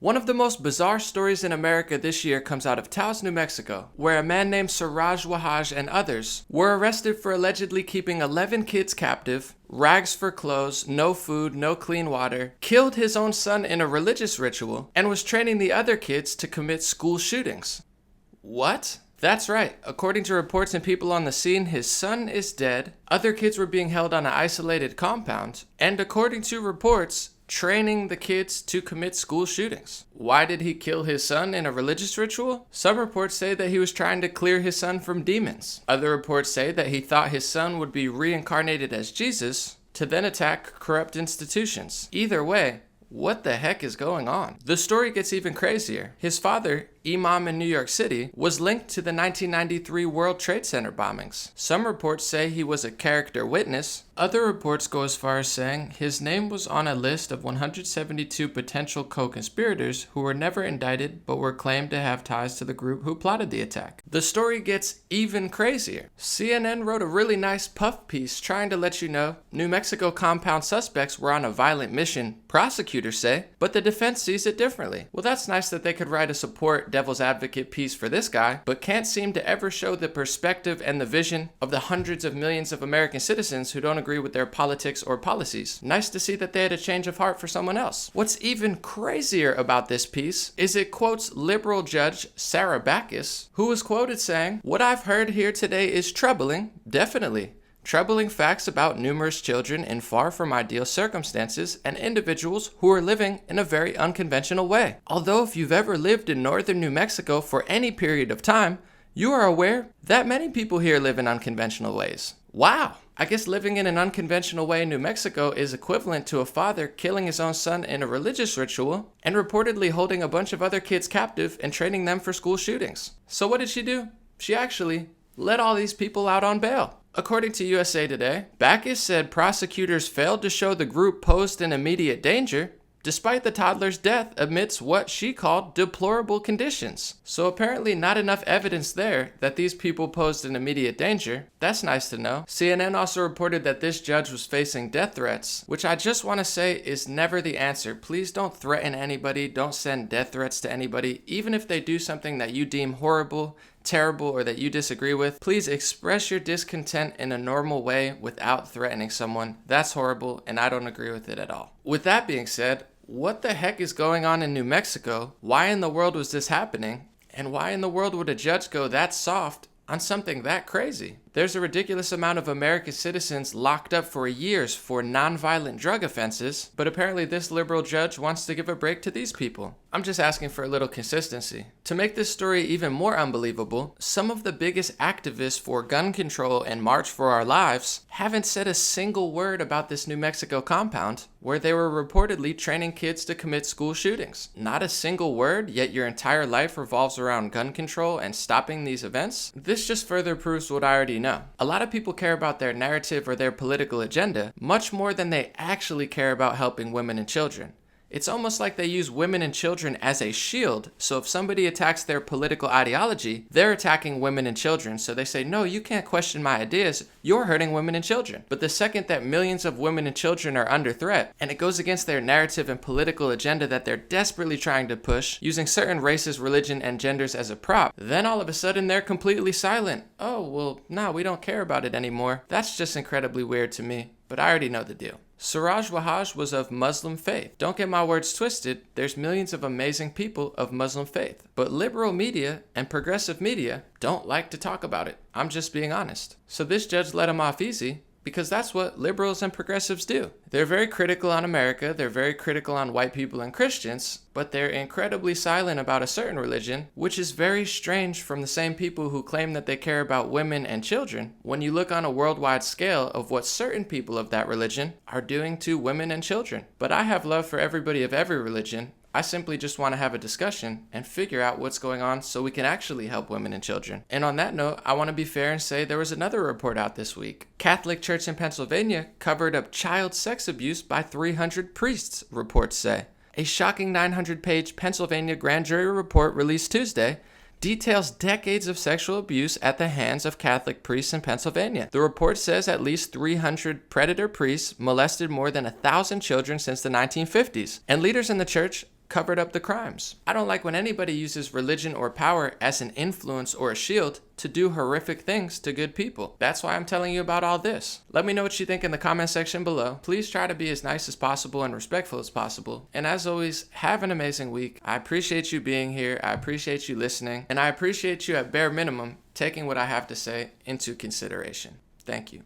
One of the most bizarre stories in America this year comes out of Taos, New Mexico, where a man named Siraj Wahaj and others were arrested for allegedly keeping 11 kids captive, rags for clothes, no food, no clean water, killed his own son in a religious ritual, and was training the other kids to commit school shootings. What? That's right. According to reports and people on the scene, his son is dead, other kids were being held on an isolated compound, and according to reports, training the kids to commit school shootings. Why did he kill his son in a religious ritual? Some reports say that he was trying to clear his son from demons. Other reports say that he thought his son would be reincarnated as Jesus to then attack corrupt institutions. Either way, what the heck is going on? The story gets even crazier. His father, Imam in New York City, was linked to the 1993 World Trade Center bombings. Some reports say he was a character witness. Other reports go as far as saying his name was on a list of 172 potential co-conspirators who were never indicted but were claimed to have ties to the group who plotted the attack. The story gets even crazier. CNN wrote a really nice puff piece trying to let you know New Mexico compound suspects were on a violent mission, prosecutors say, but the defense sees it differently. Well, that's nice that they could write a support devil's advocate piece for this guy, but can't seem to ever show the perspective and the vision of the hundreds of millions of American citizens who don't agree with their politics or policies. Nice to see that they had a change of heart for someone else. What's even crazier about this piece is it quotes liberal judge Sarah Backus, who was quoted saying, "What I've heard here today is troubling, definitely. Troubling facts about numerous children in far from ideal circumstances and individuals who are living in a very unconventional way. Although if you've ever lived in northern New Mexico for any period of time, you are aware that many people here live in unconventional ways." Wow! I guess living in an unconventional way in New Mexico is equivalent to a father killing his own son in a religious ritual and reportedly holding a bunch of other kids captive and training them for school shootings. So what did she do? She actually let all these people out on bail. According to USA Today, Backus said prosecutors failed to show the group posed an immediate danger, despite the toddler's death amidst what she called deplorable conditions. So apparently not enough evidence there that these people posed an immediate danger. That's nice to know. CNN also reported that this judge was facing death threats, which I just want to say is never the answer. Please don't threaten anybody, don't send death threats to anybody, even if they do something that you deem horrible, terrible, or that you disagree with. Please express your discontent in a normal way without threatening someone. That's horrible, and I don't agree with it at all. With that being said, what the heck is going on in New Mexico? Why in the world was this happening? And why in the world would a judge go that soft on something that crazy? There's a ridiculous amount of American citizens locked up for years for nonviolent drug offenses, but apparently this liberal judge wants to give a break to these people. I'm just asking for a little consistency. To make this story even more unbelievable, some of the biggest activists for gun control and March for Our Lives haven't said a single word about this New Mexico compound where they were reportedly training kids to commit school shootings. Not a single word, yet your entire life revolves around gun control and stopping these events? This just further proves what I already know. A lot of people care about their narrative or their political agenda much more than they actually care about helping women and children. It's almost like they use women and children as a shield, so if somebody attacks their political ideology, they're attacking women and children, so they say, no, you can't question my ideas, you're hurting women and children. But the second that millions of women and children are under threat, and it goes against their narrative and political agenda that they're desperately trying to push, using certain races, religion, and genders as a prop, then all of a sudden they're completely silent. Oh, well, no, we don't care about it anymore. That's just incredibly weird to me, but I already know the deal. Siraj Wahaj was of Muslim faith. Don't get my words twisted, there's millions of amazing people of Muslim faith. But liberal media and progressive media don't like to talk about it. I'm just being honest. So this judge let him off easy because that's what liberals and progressives do. They're very critical on America, they're very critical on white people and Christians, but they're incredibly silent about a certain religion, which is very strange from the same people who claim that they care about women and children when you look on a worldwide scale of what certain people of that religion are doing to women and children. But I have love for everybody of every religion. I simply just want to have a discussion and figure out what's going on so we can actually help women and children. And on that note, I want to be fair and say there was another report out this week. Catholic Church in Pennsylvania covered up child sex abuse by 300 priests, reports say. A shocking 900-page Pennsylvania grand jury report released Tuesday details decades of sexual abuse at the hands of Catholic priests in Pennsylvania. The report says at least 300 predator priests molested more than 1,000 children since the 1950s, and leaders in the church covered up the crimes. I don't like when anybody uses religion or power as an influence or a shield to do horrific things to good people. That's why I'm telling you about all this. Let me know what you think in the comment section below. Please try to be as nice as possible and respectful as possible. And as always, have an amazing week. I appreciate you being here. I appreciate you listening. And I appreciate you at bare minimum taking what I have to say into consideration. Thank you.